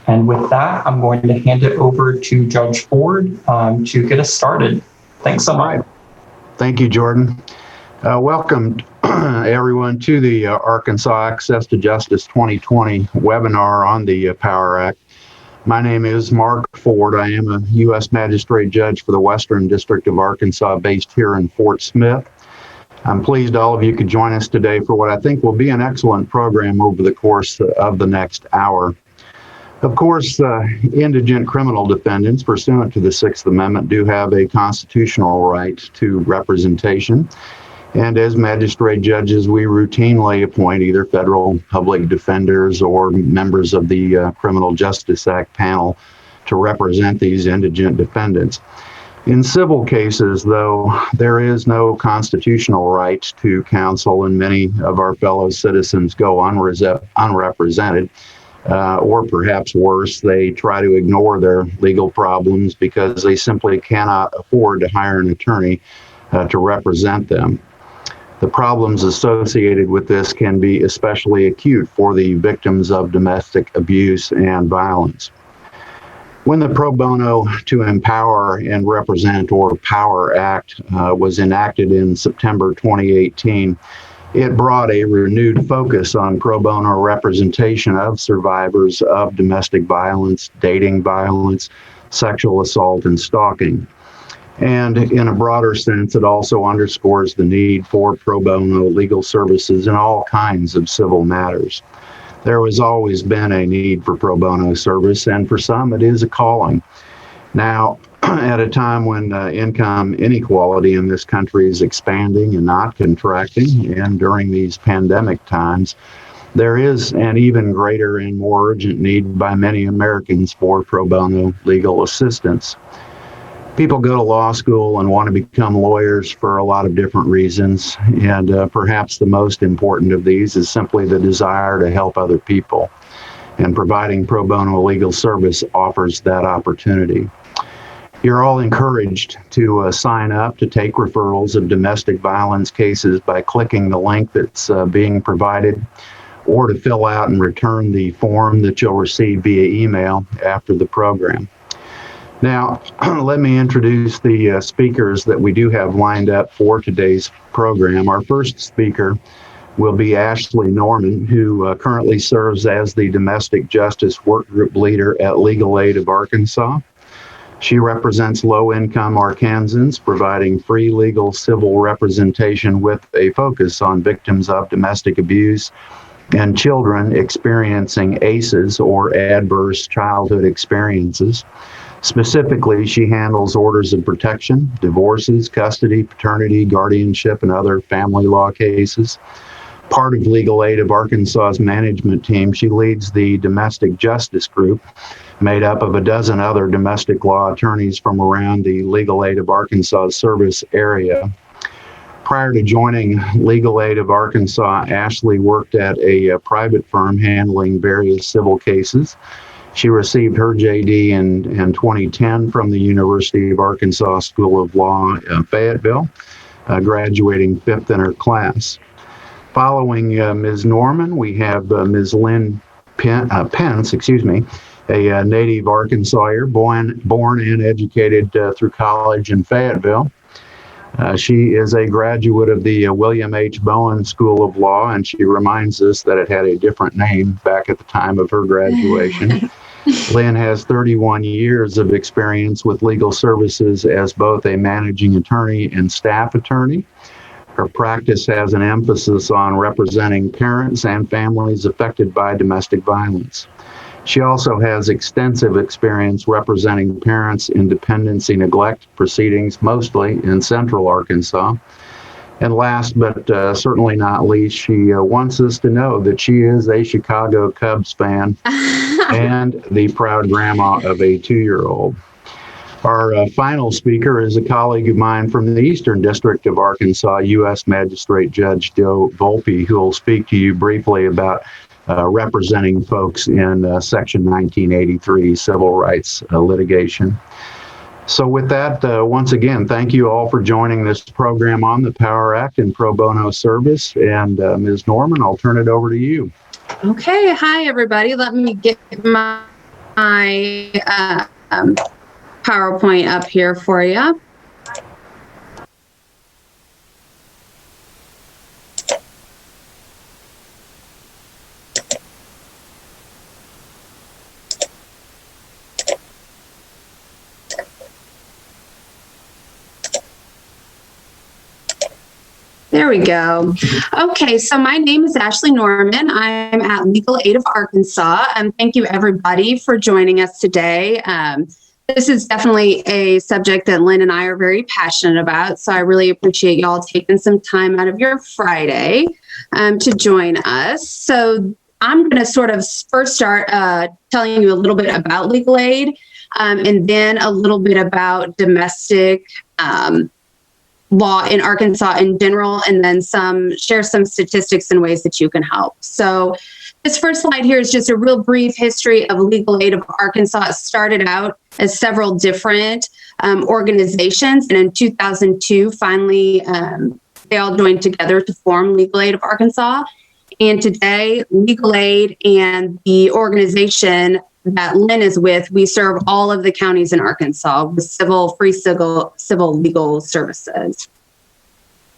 And with that, I'm going to hand it over to Judge Ford to get us started. Thanks so much. Thank you, Jordan. Welcome, everyone, to the Arkansas Access to Justice 2020 webinar on the POWER Act. My name is Mark Ford. I am a U.S. Magistrate Judge for the Western District of Arkansas, based here in Fort Smith. I'm pleased all of you could join us today for what I think will be an excellent program over the course of the next hour. Of course, indigent criminal defendants, pursuant to the Sixth Amendment, do have a constitutional right to representation. And as magistrate judges, we routinely appoint either federal public defenders or members of the Criminal Justice Act panel to represent these indigent defendants. In civil cases, though, there is no constitutional right to counsel, and many of our fellow citizens go unrepresented. Or perhaps worse, they try to ignore their legal problems because they simply cannot afford to hire an attorney to represent them. The problems associated with this can be especially acute for the victims of domestic abuse and violence. When the Pro Bono to Empower and Represent, or POWER Act, was enacted in September 2018, it brought a renewed focus on pro bono representation of survivors of domestic violence, dating violence, sexual assault, and stalking. And in a broader sense, it also underscores the need for pro bono legal services in all kinds of civil matters. There has always been a need for pro bono service, and for some, it is a calling. Now, at a time when income inequality in this country is expanding and not contracting, and during these pandemic times, there is an even greater and more urgent need by many Americans for pro bono legal assistance. People go to law school and want to become lawyers for a lot of different reasons, and perhaps the most important of these is simply the desire to help other people, and providing pro bono legal service offers that opportunity. You're all encouraged to sign up to take referrals of domestic violence cases by clicking the link that's being provided, or to fill out and return the form that you'll receive via email after the program. Now, let me introduce the speakers that we do have lined up for today's program. Our first speaker will be Ashley Norman, who currently serves as the Domestic Justice Workgroup Leader at Legal Aid of Arkansas. She represents low-income Arkansans, providing free legal civil representation with a focus on victims of domestic abuse and children experiencing ACEs, or adverse childhood experiences. Specifically, she handles orders of protection, divorces, custody, paternity, guardianship, and other family law cases. Part of Legal Aid of Arkansas's management team, she leads the Domestic Justice Group, made up of a dozen other domestic law attorneys from around the Legal Aid of Arkansas service area. Prior to joining Legal Aid of Arkansas, Ashley worked at a private firm handling various civil cases. She received her JD in 2010 from the University of Arkansas School of Law in Fayetteville, graduating fifth in her class. Following Ms. Norman, we have Ms. Lynn Pence, a native Arkansasier, born and educated through college in Fayetteville. She is a graduate of the William H. Bowen School of Law, and she reminds us that it had a different name back at the time of her graduation. Lynn has 31 years of experience with legal services as both a managing attorney and staff attorney. Her practice has an emphasis on representing parents and families affected by domestic violence. She also has extensive experience representing parents in dependency neglect proceedings, mostly in Central Arkansas. And last but certainly not least, she wants us to know that she is a Chicago Cubs fan and the proud grandma of a 2-year-old. Our final speaker is a colleague of mine from the Eastern District of Arkansas, U.S. Magistrate Judge Joe Volpe, who will speak to you briefly about representing folks in Section 1983 civil rights litigation. So with that, once again, thank you all for joining this program on the POWER Act and pro bono service. And Ms. Norman, I'll turn it over to you. Okay. Hi, everybody. Let me get my my PowerPoint up here for you. There we go. Okay, so my name is Ashley Norman. I'm at Legal Aid of Arkansas, and thank you everybody for joining us today. This is definitely a subject that Lynn and I are very passionate about, so I really appreciate y'all taking some time out of your Friday to join us. So I'm going to sort of first start telling you a little bit about legal aid, and then a little bit about domestic law in Arkansas in general, and then share some statistics and ways that you can help. So this first slide here is just a real brief history of Legal Aid of Arkansas. It started out as several different organizations, and in 2002, finally, they all joined together to form Legal Aid of Arkansas. And today, Legal Aid and the organization that Lynn is with, we serve all of the counties in Arkansas with free civil legal services.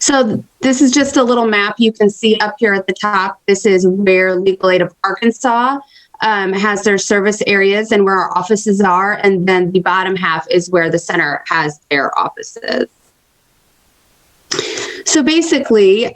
So this is just a little map you can see up here at the top. This is where Legal Aid of Arkansas has their service areas and where our offices are. And then the bottom half is where the center has their offices. So basically,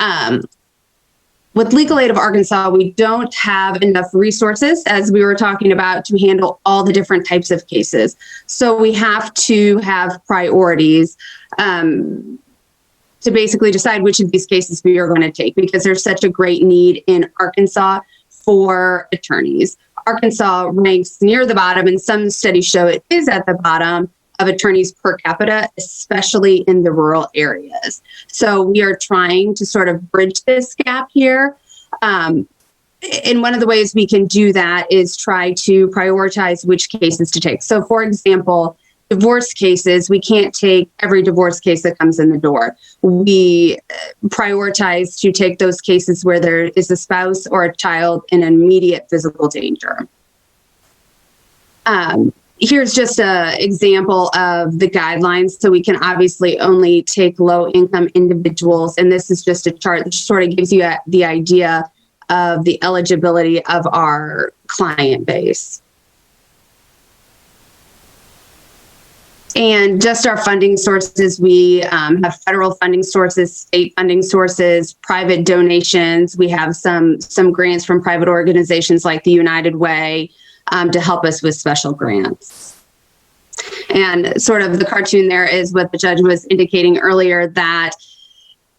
with Legal Aid of Arkansas, we don't have enough resources, as we were talking about, to handle all the different types of cases. So we have to have priorities to basically decide which of these cases we are going to take, because there's such a great need in Arkansas for attorneys. Arkansas ranks near the bottom, and some studies show it is at the bottom of attorneys per capita, especially in the rural areas. So we are trying to sort of bridge this gap here. And one of the ways we can do that is try to prioritize which cases to take. So for example, divorce cases, we can't take every divorce case that comes in the door. We prioritize to take those cases where there is a spouse or a child in immediate physical danger. Here's just an example of the guidelines. So we can obviously only take low-income individuals, and this is just a chart that sort of gives you the idea of the eligibility of our client base. And just our funding sources, we have federal funding sources, state funding sources, private donations. We have some grants from private organizations like the United Way, to help us with special grants. And sort of the cartoon there is what the judge was indicating earlier, that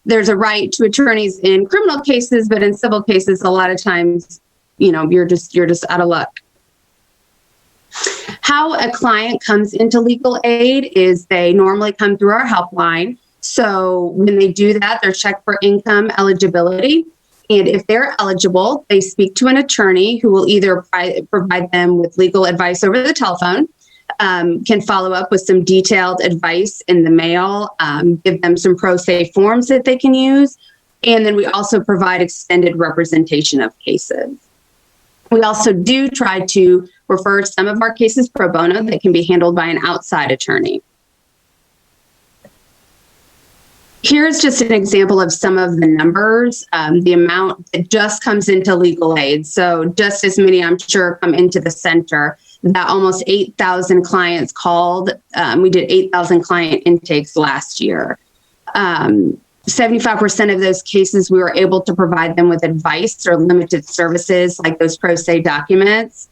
there's a right to attorneys in criminal cases, but in civil cases, a lot of times, you're just out of luck. How a client comes into legal aid is they normally come through our helpline. So when they do that, they're checked for income eligibility. And if they're eligible, they speak to an attorney who will either provide them with legal advice over the telephone, can follow up with some detailed advice in the mail, give them some pro se forms that they can use. And then we also provide extended representation of cases. We also do try to refer some of our cases pro bono that can be handled by an outside attorney. Here's just an example of some of the numbers, the amount that just comes into legal aid. So just as many, I'm sure, come into the center. That almost 8,000 clients called. We did 8,000 client intakes last year. 75% of those cases, we were able to provide them with advice or limited services like those pro se documents.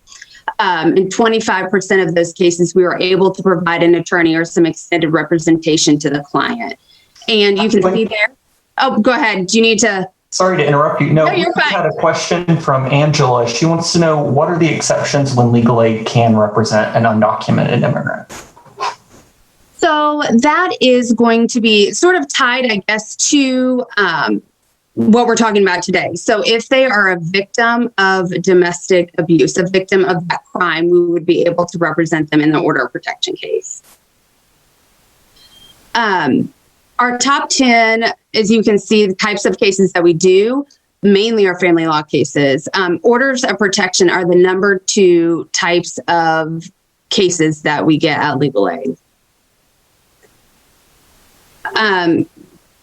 In 25% of those cases, we were able to provide an attorney or some extended representation to the client. And you can see there. Oh, go ahead. Do you need to? Sorry to interrupt you. No, you're fine. We had a question from Angela. She wants to know, what are the exceptions when legal aid can represent an undocumented immigrant? So that is going to be sort of tied, I guess, to what we're talking about today. So if they are a victim of domestic abuse, a victim of that crime, we would be able to represent them in the order of protection case. Our top 10, as you can see, the types of cases that we do, mainly are family law cases. Orders of protection are the number 2 types of cases that we get at Legal Aid.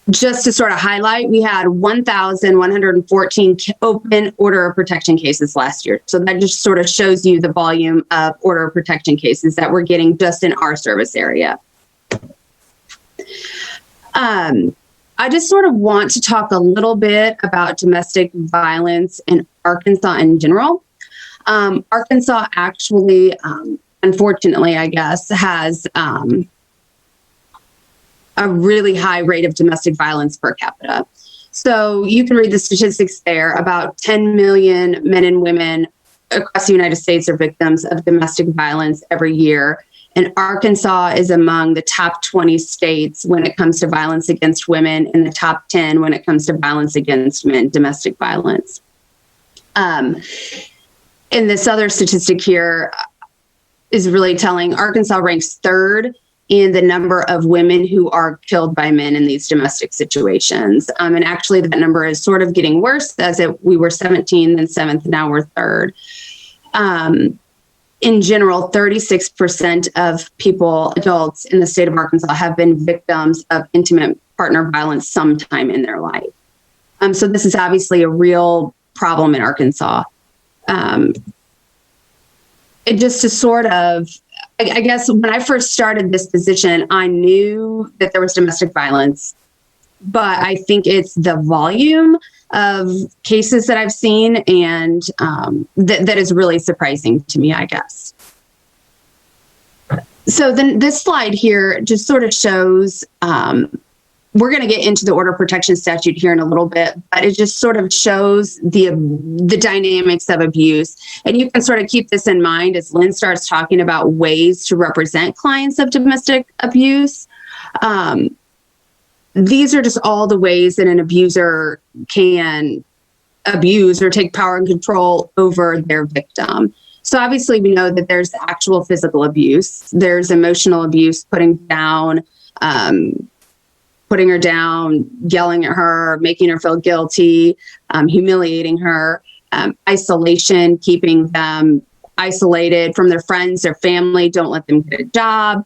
Just to sort of highlight, we had 1,114 open order of protection cases last year. So that just sort of shows you the volume of order of protection cases that we're getting just in our service area. I just sort of want to talk a little bit about domestic violence in Arkansas in general. Arkansas actually, unfortunately, I guess, has a really high rate of domestic violence per capita. So you can read the statistics there. About 10 million men and women across the United States are victims of domestic violence every year. And Arkansas is among the top 20 states when it comes to violence against women, and the top 10 when it comes to violence against men, domestic violence. And this other statistic here is really telling. Arkansas ranks 3rd in the number of women who are killed by men in these domestic situations. And actually that number is sort of getting worse, we were 17, then 7th, now we're 3rd. In general, 36% of adults in the state of Arkansas have been victims of intimate partner violence sometime in their life. So this is obviously a real problem in Arkansas. It just to sort of, I guess when I first started this position, I knew that there was domestic violence, but I think it's the volume of cases that I've seen and that is really surprising to me, I guess. So then this slide here just sort of shows, we're going to get into the order of protection statute here in a little bit, but it just sort of shows the dynamics of abuse. And you can sort of keep this in mind as Lynn starts talking about ways to represent clients of domestic abuse. These are just all the ways that an abuser can abuse or take power and control over their victim. So obviously we know that there's actual physical abuse. There's emotional abuse, putting her down, yelling at her, making her feel guilty, humiliating her, isolation, keeping them isolated from their friends, their family, don't let them get a job,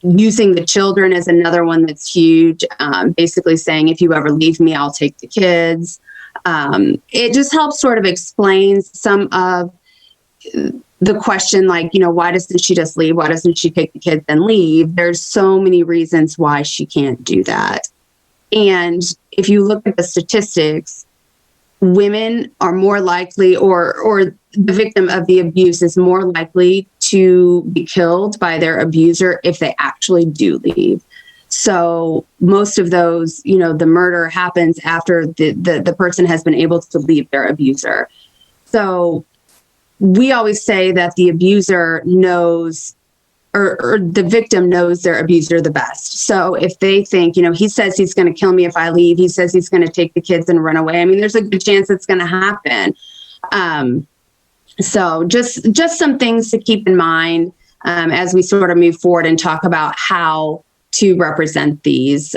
using the children is another one that's huge. Basically saying, if you ever leave me, I'll take the kids. It just helps sort of explain some of the question, like, why doesn't she just leave? Why doesn't she take the kids and leave? There's so many reasons why she can't do that. And if you look at the statistics, women are more likely, or the victim of the abuse is more likely to be killed by their abuser if they actually do leave. So most of those, the murder happens after the person has been able to leave their abuser. So we always say that the abuser knows, or the victim knows their abuser the best. So if they think, he says he's going to kill me if I leave, he says he's going to take the kids and run away, I mean, there's a good chance it's going to happen. So just some things to keep in mind as we sort of move forward and talk about how to represent these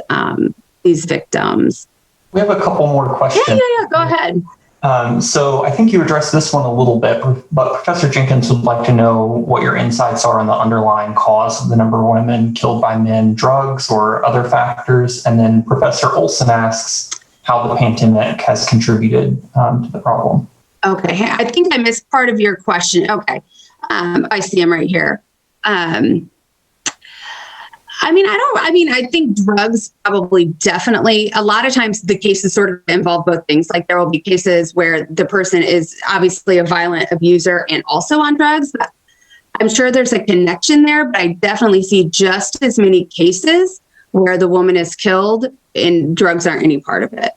victims. We have a couple more questions. Yeah, go ahead. So I think you addressed this one a little bit, but Professor Jenkins would like to know what your insights are on the underlying cause of the number of women killed by men, drugs, or other factors. And then Professor Olson asks how the pandemic has contributed to the problem. Okay, I think I missed part of your question. Okay, I see him right here. I think drugs probably definitely, a lot of times the cases sort of involve both things. Like there will be cases where the person is obviously a violent abuser and also on drugs. But I'm sure there's a connection there, but I definitely see just as many cases where the woman is killed and drugs aren't any part of it.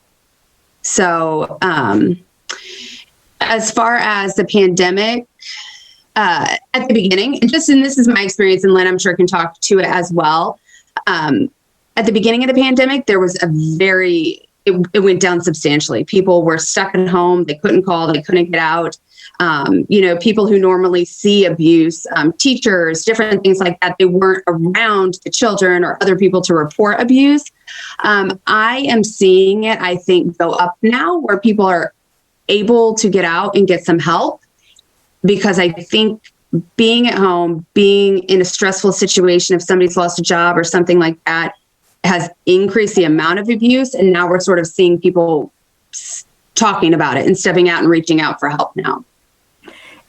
So as far as the pandemic, at the beginning, and this is my experience, and Lynn, I'm sure can talk to it as well. At the beginning of the pandemic, there was it went down substantially. People were stuck at home. They couldn't call. They couldn't get out. People who normally see abuse, teachers, different things like that, they weren't around the children or other people to report abuse. I am seeing it, I think, go up now where people are able to get out and get some help, because I think being at home, being in a stressful situation, if somebody's lost a job or something like that, has increased the amount of abuse. And now we're sort of seeing people talking about it and stepping out and reaching out for help now.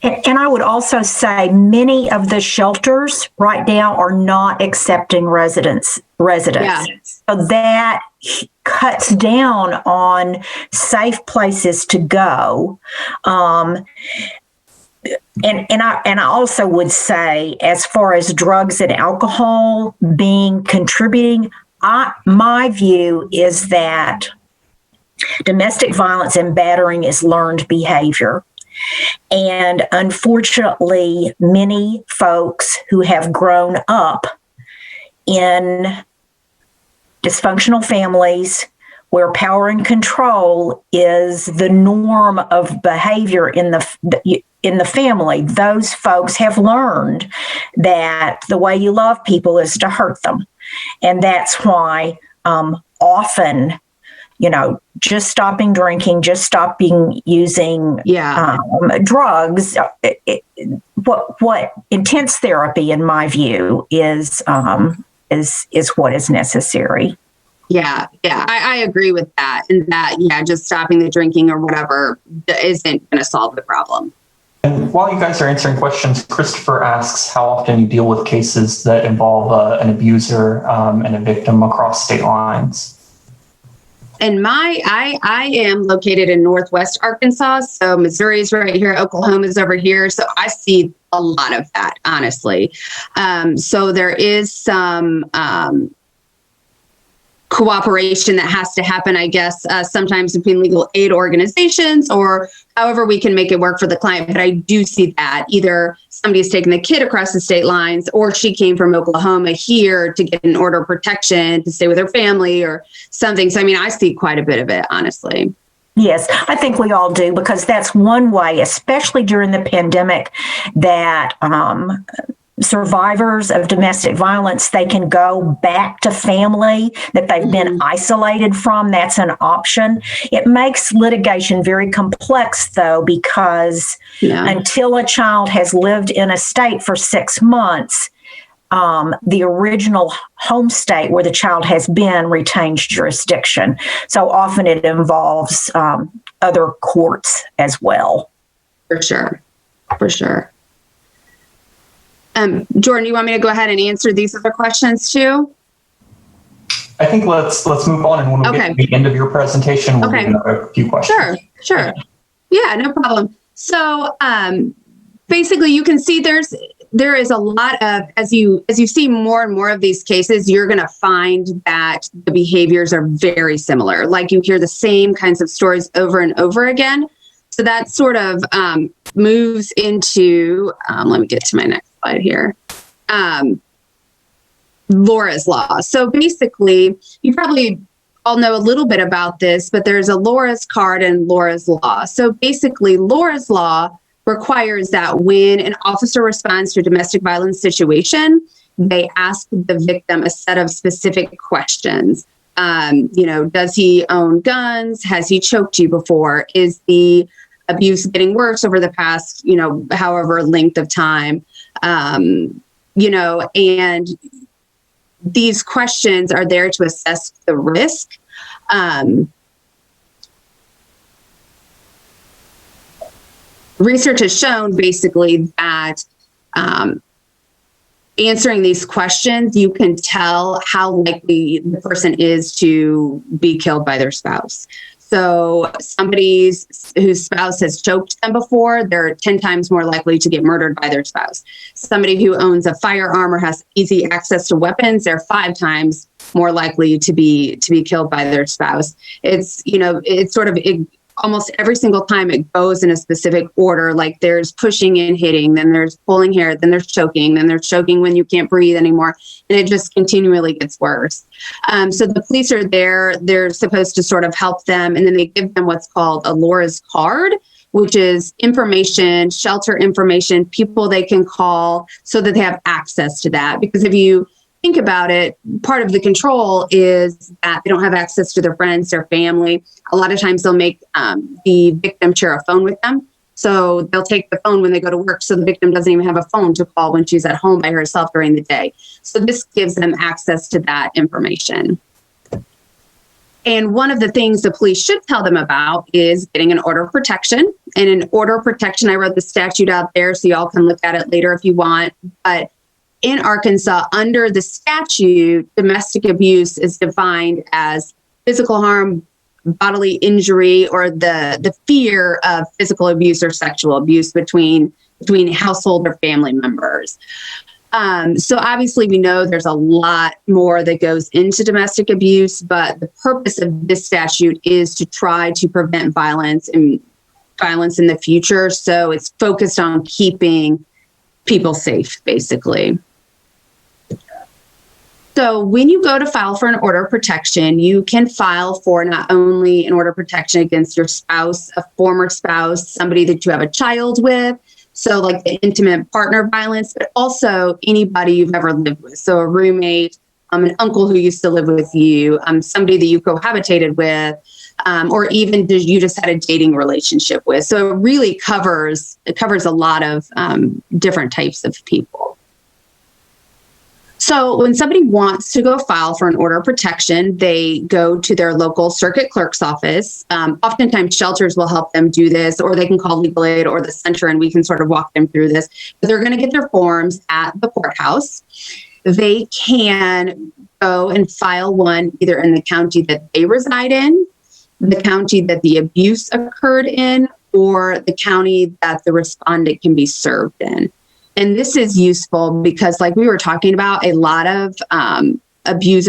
And I would also say many of the shelters right now are not accepting residents. Yeah. So that cuts down on safe places to go. And I also would say, as far as drugs and alcohol being contributing, my view is that domestic violence and battering is learned behavior. And unfortunately, many folks who have grown up in dysfunctional families where power and control is the norm of behavior in the family, those folks have learned that the way you love people is to hurt them. And that's why often, just stopping drinking, just stopping using drugs. What intense therapy, in my view, is what is necessary. Yeah, I agree with that. And that, just stopping the drinking or whatever isn't going to solve the problem. And while you guys are answering questions, Christopher asks how often you deal with cases that involve an abuser and a victim across state lines. And I am located in Northwest Arkansas, so Missouri's right here, Oklahoma's over here, so I see a lot of that, honestly. So there is some cooperation that has to happen, I guess, sometimes between legal aid organizations or however we can make it work for the client. But I do see that either somebody's taking the kid across the state lines, or she came from Oklahoma here to get an order of protection to stay with her family or something. So, I see quite a bit of it, honestly. Yes, I think we all do, because that's one way, especially during the pandemic, that survivors of domestic violence, they can go back to family that they've been isolated from. That's an option. It makes litigation very complex, though, because until a child has lived in a state for 6 months, the original home state where the child has been retains jurisdiction. So often it involves other courts as well. For sure. Jordan, you want me to go ahead and answer these other questions too? I think let's move on, and when we get to the end of your presentation, we'll do another few questions. Sure. Yeah, no problem. So basically, you can see there is a lot of, as you see more and more of these cases, you're going to find that the behaviors are very similar. Like, you hear the same kinds of stories over and over again. So that sort of moves into, let me get to my next slide here, Laura's Law. So basically, you probably all know a little bit about this, but there's a Laura's card and Laura's Law. So basically, Laura's Law requires that when an officer responds to a domestic violence situation, they ask the victim a set of specific questions. Does he own guns? Has he choked you before? Is the abuse getting worse over the past, however length of time? And these questions are there to assess the risk. Research has shown basically that answering these questions, you can tell how likely the person is to be killed by their spouse. So somebody whose spouse has choked them before, they're 10 times more likely to get murdered by their spouse. Somebody who owns a firearm or has easy access to weapons, they're 5 times more likely to be killed by their spouse. It's sort of almost every single time it goes in a specific order. Like, there's pushing and hitting, then there's pulling hair, then there's choking when you can't breathe anymore. And it just continually gets worse. So the police are there. They're supposed to sort of help them. And then they give them what's called a Laura's card, which is information, shelter information, people they can call so that they have access to that. Because if you think about it, part of the control is that they don't have access to their friends, their family. A lot of times they'll make the victim share a phone with them. So they'll take the phone when they go to work, so the victim doesn't even have a phone to call when she's at home by herself during the day. So this gives them access to that information. And one of the things the police should tell them about is getting an order of protection. And an order of protection, I wrote the statute out there so y'all can look at it later if you want. But in Arkansas, under the statute, domestic abuse is defined as physical harm, bodily injury, or the fear of physical abuse or sexual abuse between household or family members. So obviously we know there's a lot more that goes into domestic abuse, but the purpose of this statute is to try to prevent violence in the future. So it's focused on keeping people safe, basically. So when you go to file for an order of protection, you can file for not only an order of protection against your spouse, a former spouse, somebody that you have a child with, so like the intimate partner violence, but also anybody you've ever lived with. So a roommate, an uncle who used to live with you, somebody that you cohabitated with, or even you just had a dating relationship with. So it really covers a lot of different types of people. So when somebody wants to go file for an order of protection, they go to their local circuit clerk's office. Oftentimes shelters will help them do this, or they can call legal aid or the center and we can sort of walk them through this. But they're going to get their forms at the courthouse. They can go and file one either in the county that they reside in, the county that the abuse occurred in, or the county that the respondent can be served in. And this is useful because, like we were talking about, a lot of abuse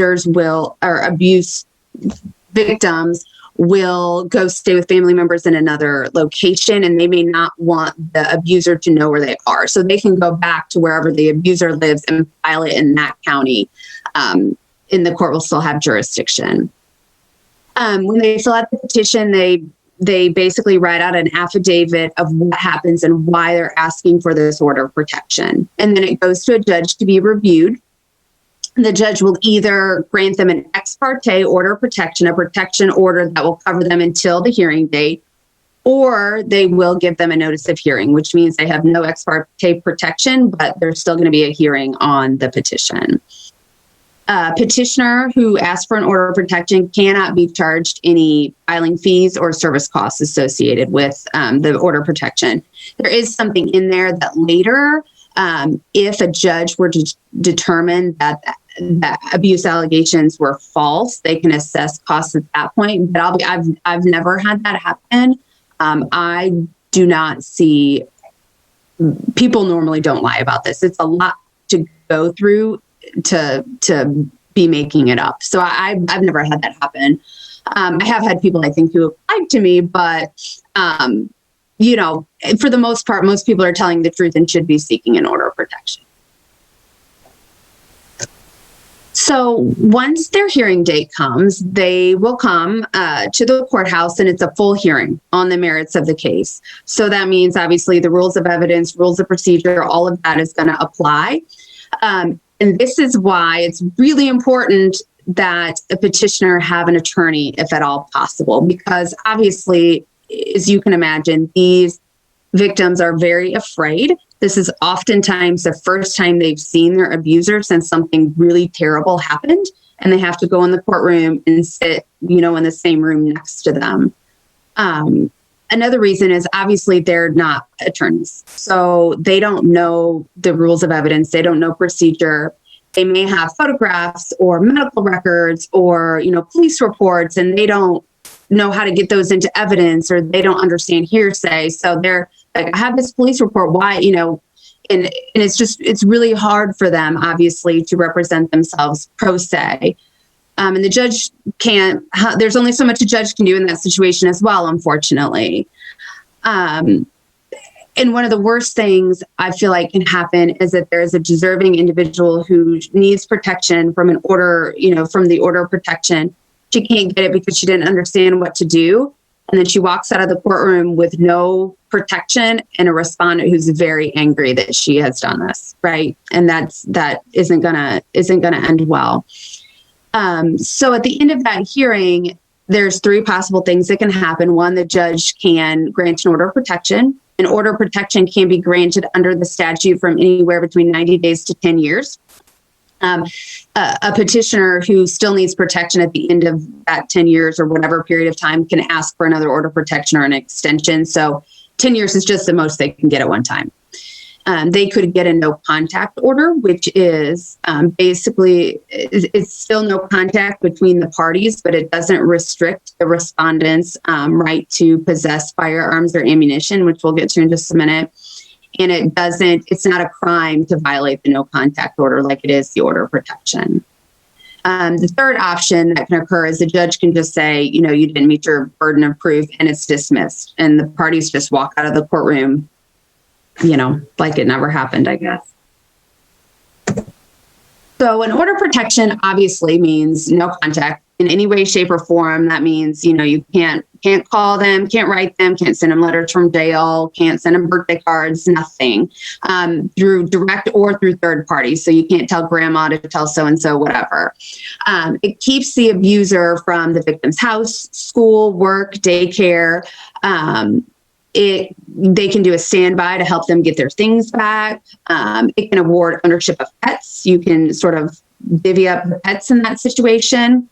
victims will go stay with family members in another location, and they may not want the abuser to know where they are. So they can go back to wherever the abuser lives and file it in that county, and the court will still have jurisdiction. When they fill out the petition, they basically write out an affidavit of what happens and why they're asking for this order of protection. And then it goes to a judge to be reviewed. The judge will either grant them an ex parte order of protection, a protection order that will cover them until the hearing date, or they will give them a notice of hearing, which means they have no ex parte protection, but there's still going to be a hearing on the petition. A petitioner who asks for an order of protection cannot be charged any filing fees or service costs associated with the order of protection. There is something in there that later, if a judge were to determine that abuse allegations were false, they can assess costs at that point. But I've never had that happen. I do not see, people normally don't lie about this. It's a lot to go through to be making it up. So I've never had that happen. I have had people I think who have lied to me, but for the most part, most people are telling the truth and should be seeking an order of protection. So once their hearing date comes, they will come to the courthouse, and it's a full hearing on the merits of the case. So that means obviously the rules of evidence, rules of procedure, all of that is going to apply. And this is why it's really important that a petitioner have an attorney, if at all possible, because obviously, as you can imagine, these victims are very afraid. This is oftentimes the first time they've seen their abuser since something really terrible happened, and they have to go in the courtroom and sit, in the same room next to them. Another reason is obviously they're not attorneys, so they don't know the rules of evidence. They don't know procedure. They may have photographs or medical records or, police reports, and they don't know how to get those into evidence, or they don't understand hearsay. So they're like, I have this police report. Why, and it's really hard for them, obviously, to represent themselves pro se. And the judge there's only so much a judge can do in that situation as well, unfortunately. And one of the worst things I feel like can happen is that there is a deserving individual who needs protection from an order, from the order of protection. She can't get it because she didn't understand what to do. And then she walks out of the courtroom with no protection and a respondent who's very angry that she has done this, right? And that isn't gonna end well. So at the end of that hearing, there's three possible things that can happen. One, the judge can grant an order of protection. An order of protection can be granted under the statute from anywhere between 90 days to 10 years. A petitioner who still needs protection at the end of that 10 years or whatever period of time can ask for another order of protection or an extension. So 10 years is just the most they can get at one time. They could get a no contact order, which is basically, it's still no contact between the parties, but it doesn't restrict the respondent's right to possess firearms or ammunition, which we'll get to in just a minute. And it's not a crime to violate the no contact order like it is the order of protection. The third option that can occur is the judge can just say, you didn't meet your burden of proof and it's dismissed. And the parties just walk out of the courtroom, like it never happened, I guess. So an order of protection obviously means no contact in any way, shape, or form. That means, you can't call them, can't write them, can't send them letters from jail, can't send them birthday cards, nothing, through direct or through third parties. So you can't tell grandma to tell so-and-so, whatever. It keeps the abuser from the victim's house, school, work, daycare. They can do a standby to help them get their things back. It can award ownership of pets. You can sort of divvy up the pets in that situation.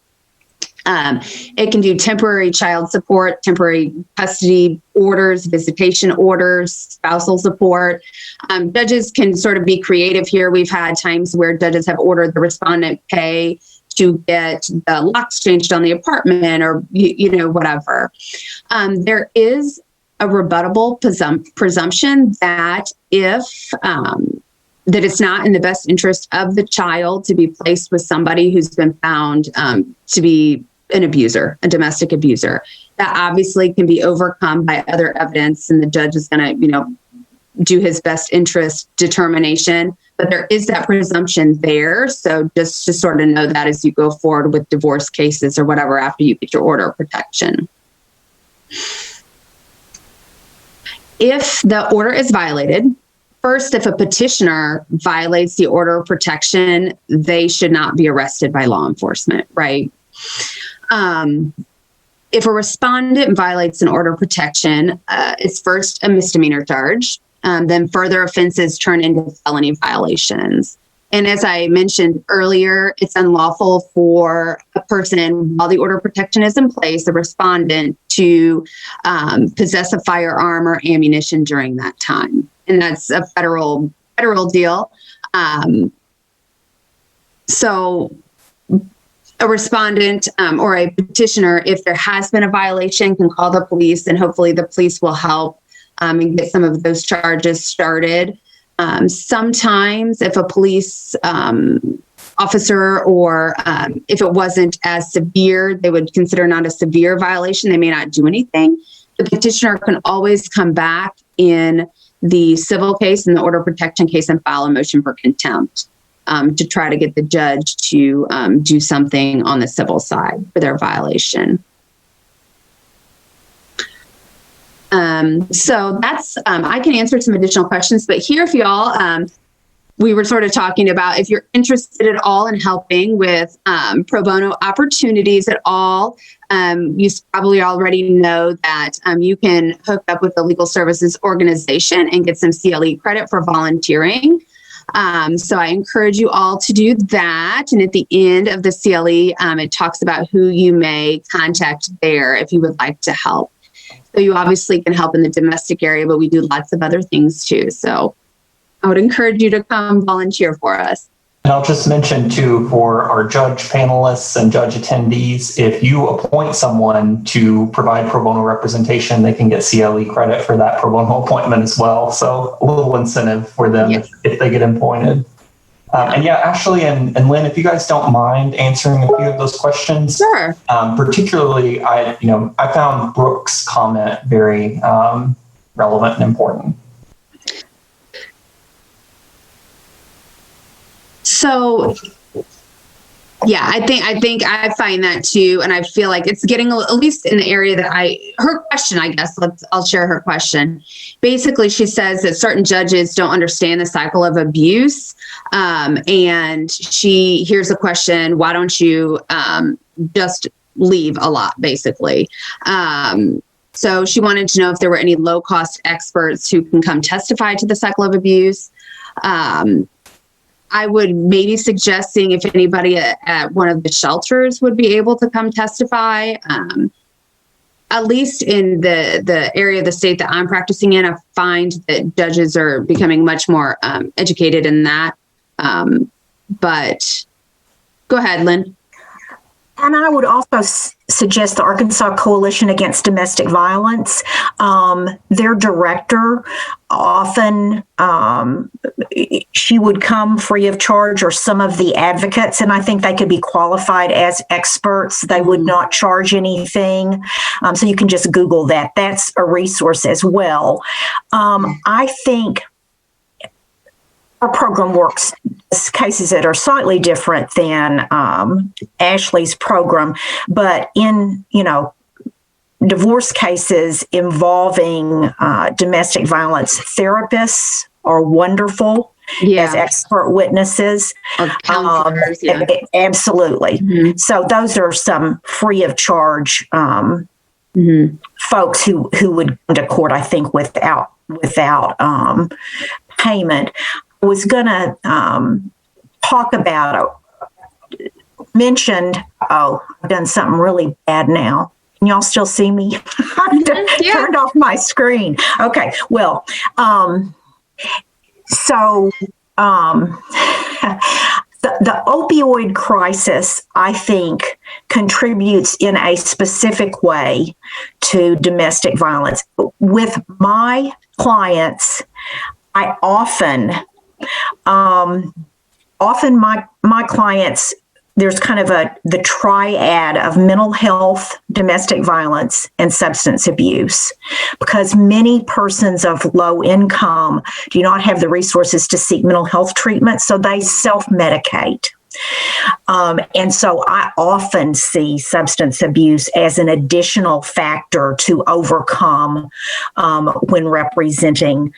It can do temporary child support, temporary custody orders, visitation orders, spousal support. Judges can sort of be creative here. We've had times where judges have ordered the respondent pay to get the locks changed on the apartment or, whatever. There is a rebuttable presumption that that it's not in the best interest of the child to be placed with somebody who's been found to be an abuser, a domestic abuser. That obviously can be overcome by other evidence, and the judge is going to, do his best interest determination. But there is that presumption there. So just to sort of know that as you go forward with divorce cases or whatever after you get your order of protection. If the order is violated, first, if a petitioner violates the order of protection, they should not be arrested by law enforcement, right? If a respondent violates an order of protection, it's first a misdemeanor charge, then further offenses turn into felony violations. And as I mentioned earlier, it's unlawful for a person, while the order of protection is in place, the respondent to possess a firearm or ammunition during that time. And that's a federal deal. So a respondent or a petitioner, if there has been a violation, can call the police, and hopefully the police will help and get some of those charges started. Sometimes if a police officer or if it wasn't as severe, they would consider not a severe violation. They may not do anything. The petitioner can always come back in the civil case, in the order of protection case, and file a motion for contempt to try to get the judge to do something on the civil side for their violation. So that's, I can answer some additional questions, but here, if y'all, we were sort of talking about if you're interested at all in helping with pro bono opportunities at all, you probably already know that you can hook up with the Legal Services Organization and get some CLE credit for volunteering. So I encourage you all to do that. And at the end of the CLE, it talks about who you may contact there if you would like to help. So you obviously can help in the domestic area, but we do lots of other things too. So I would encourage you to come volunteer for us. And I'll just mention too, for our judge panelists and judge attendees, if you appoint someone to provide pro bono representation, they can get CLE credit for that pro bono appointment as well. So a little incentive for them if they get appointed. And yeah, Ashley and Lynn, if you guys don't mind answering a few of those questions. Sure. Particularly, I found Brooke's comment very relevant and important. So Yeah, I think I find that too, and I feel like it's getting at least in the area that her question, I guess. I'll share her question. Basically, she says that certain judges don't understand the cycle of abuse, and she hears a question: why don't you just leave a lot? Basically, so she wanted to know if there were any low-cost experts who can come testify to the cycle of abuse. I would maybe suggest seeing if anybody at one of the shelters would be able to come testify. At least in the area of the state that I'm practicing in, I find that judges are becoming much more educated in that. But go ahead, Lynn. And I would also suggest the Arkansas Coalition Against Domestic Violence. Their director often, she would come free of charge, or some of the advocates, and I think they could be qualified as experts. They would not charge anything. So you can just Google that. That's a resource as well. I think our program works cases that are slightly different than Ashley's program, but in, divorce cases involving domestic violence, therapists are wonderful as expert witnesses. Counselors, Absolutely. Mm-hmm. So those are some free of charge folks who would come to court, I think, without payment. I was going to talk about, mentioned, I've done something really bad now. Can y'all still see me? Turned off my screen. Okay, well, the opioid crisis, I think, contributes in a specific way to domestic violence. With my clients, I often my clients, there's kind of the triad of mental health, domestic violence, and substance abuse, because many persons of low income do not have the resources to seek mental health treatment, so they self-medicate. And so I often see substance abuse as an additional factor to overcome when representing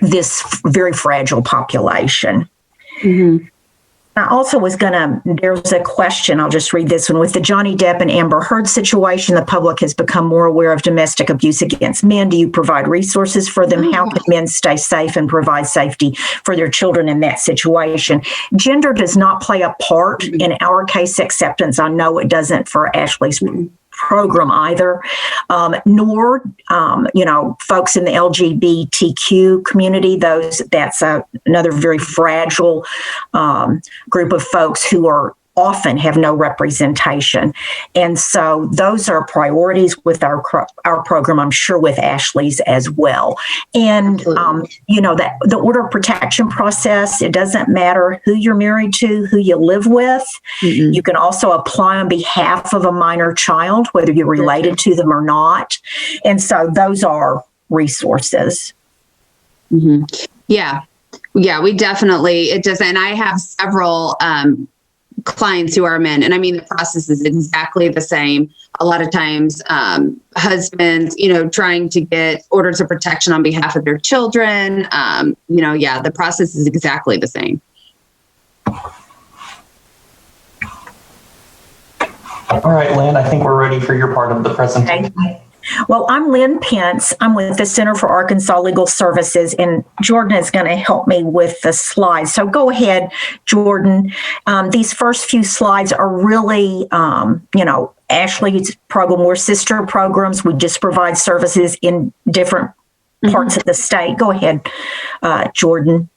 this very fragile population. Mm-hmm. I also was there's a question, I'll just read this one. With the Johnny Depp and Amber Heard situation, the public has become more aware of domestic abuse against men. Do you provide resources for them? How can men stay safe and provide safety for their children in that situation? Gender does not play a part in our case acceptance. I know it doesn't for Ashley's program either, nor folks in the LGBTQ community. That's another very fragile group of folks who often have no representation, and so those are priorities with our program. I'm sure with Ashley's as well. And that the order of protection process, it doesn't matter who you're married to, who you live with. Mm-hmm. You can also apply on behalf of a minor child, whether you're related to them or not. And so those are resources. Mm-hmm. Yeah, we definitely, it does. And I have several clients who are men, and I mean the process is exactly the same. A lot of times husbands trying to get orders of protection on behalf of their children, the process is exactly the same. All right, Lynn, I think we're ready for your part of the presentation. Okay. Well, I'm Lynn Pence. I'm with the Center for Arkansas Legal Services, and Jordan is going to help me with the slides. So go ahead, Jordan. These first few slides are really, Ashley's program. We're sister programs. We just provide services in different parts of the state. Go ahead, Jordan.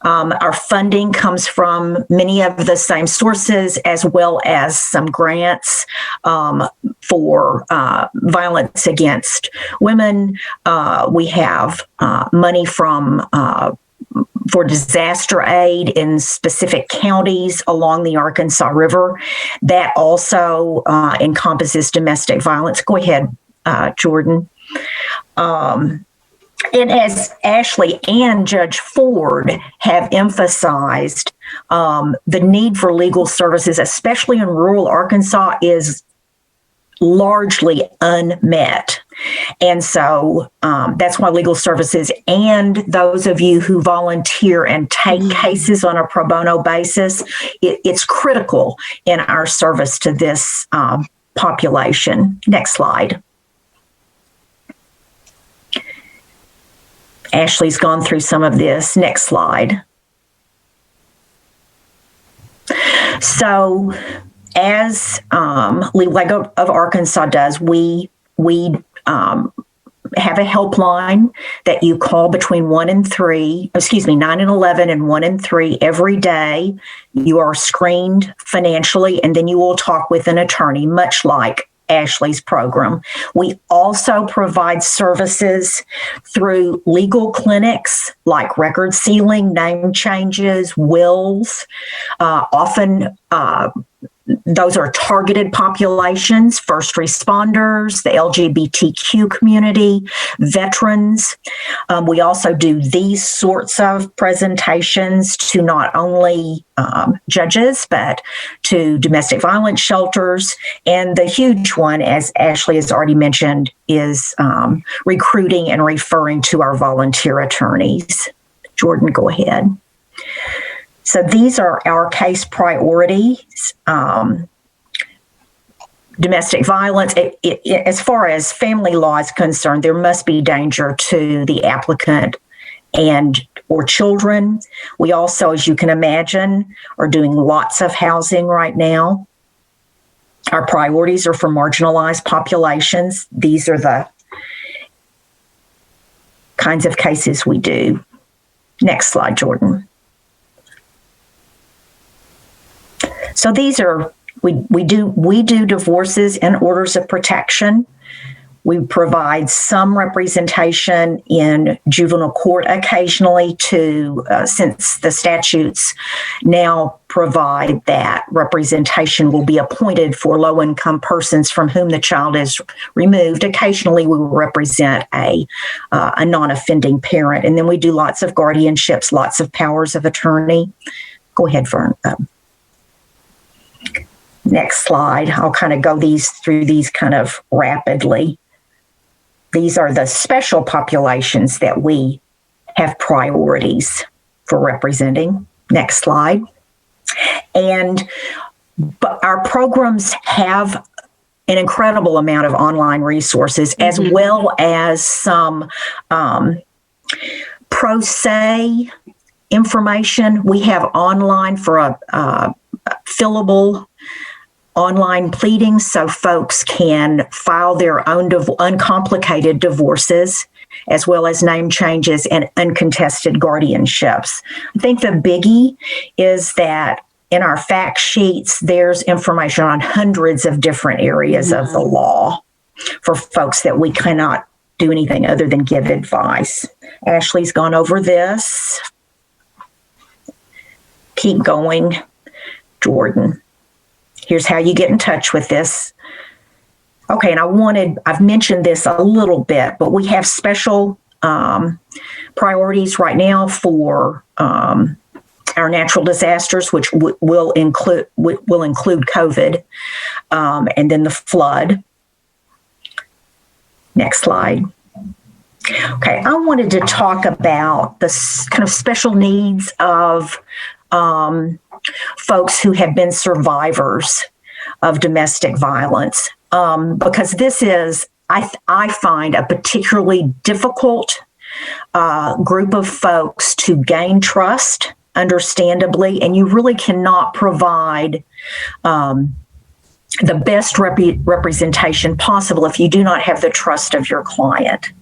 Our funding comes from many of the same sources, as well as some grants for violence against women. We have money for disaster aid in specific counties along the Arkansas River. That also encompasses domestic violence. Go ahead, Jordan. And as Ashley and Judge Ford have emphasized, the need for legal services, especially in rural Arkansas, is largely unmet. And so that's why legal services and those of you who volunteer and take cases on a pro bono basis, it's critical in our service to this population. Next slide. Ashley's gone through some of this. Next slide. So as Legal Aid of Arkansas does, we have a helpline that you call between 9 and 11 and 1 and 3 every day. You are screened financially, and then you will talk with an attorney, much like Ashley's program. We also provide services through legal clinics like record sealing, name changes, wills. Often those are targeted populations: first responders, the LGBTQ community, veterans. We also do these sorts of presentations to not only judges, but to domestic violence shelters. And the huge one, as Ashley has already mentioned, is recruiting and referring to our volunteer attorneys. Jordan, go ahead. So these are our case priorities. Domestic violence, as far as family law is concerned, there must be danger to the applicant and or children. We also, as you can imagine, are doing lots of housing right now. Our priorities are for marginalized populations. These are the kinds of cases we do. Next slide, Jordan. So these are, we do divorces and orders of protection. We provide some representation in juvenile court occasionally since the statutes now provide that representation will be appointed for low-income persons from whom the child is removed. Occasionally, we will represent a non-offending parent. And then we do lots of guardianships, lots of powers of attorney. Go ahead, Vern. Next slide. I'll kind of go through these kind of rapidly. These are the special populations that we have priorities for representing. Next slide. But our programs have an incredible amount of online resources, as well as some pro se information. We have online for a fillable online pleadings, so folks can file their own uncomplicated divorces, as well as name changes and uncontested guardianships. I think the biggie is that in our fact sheets, there's information on hundreds of different areas of the law for folks that we cannot do anything other than give advice. Ashley's gone over this. Keep going, Jordan. Here's how you get in touch with this. Okay, and I've mentioned this a little bit, but we have special priorities right now for our natural disasters, which will include COVID, and then the flood. Next slide. Okay, I wanted to talk about the kind of special needs of folks who have been survivors of domestic violence, because this is, I find, a particularly difficult group of folks to gain trust, understandably, and you really cannot provide the best representation possible if you do not have the trust of your client.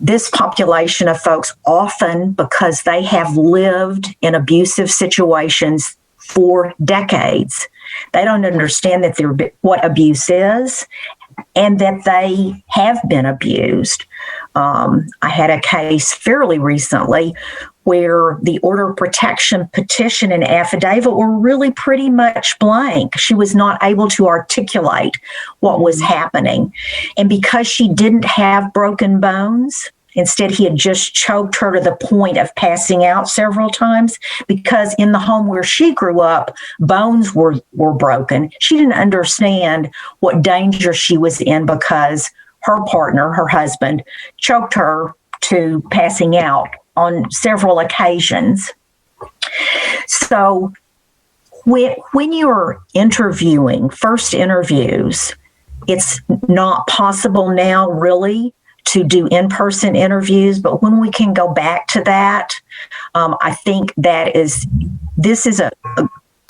This population of folks, often because they have lived in abusive situations for decades, they don't understand what abuse is and that they have been abused. I had a case fairly recently where the order of protection petition and affidavit were really pretty much blank. She was not able to articulate what was happening. And because she didn't have broken bones Instead, he had just choked her to the point of passing out several times, because in the home where she grew up, bones were broken. She didn't understand what danger she was in because her partner, her husband, choked her to passing out on several occasions. So when you're interviewing, first interviews, it's not possible now really to do in-person interviews, but when we can go back to that, I think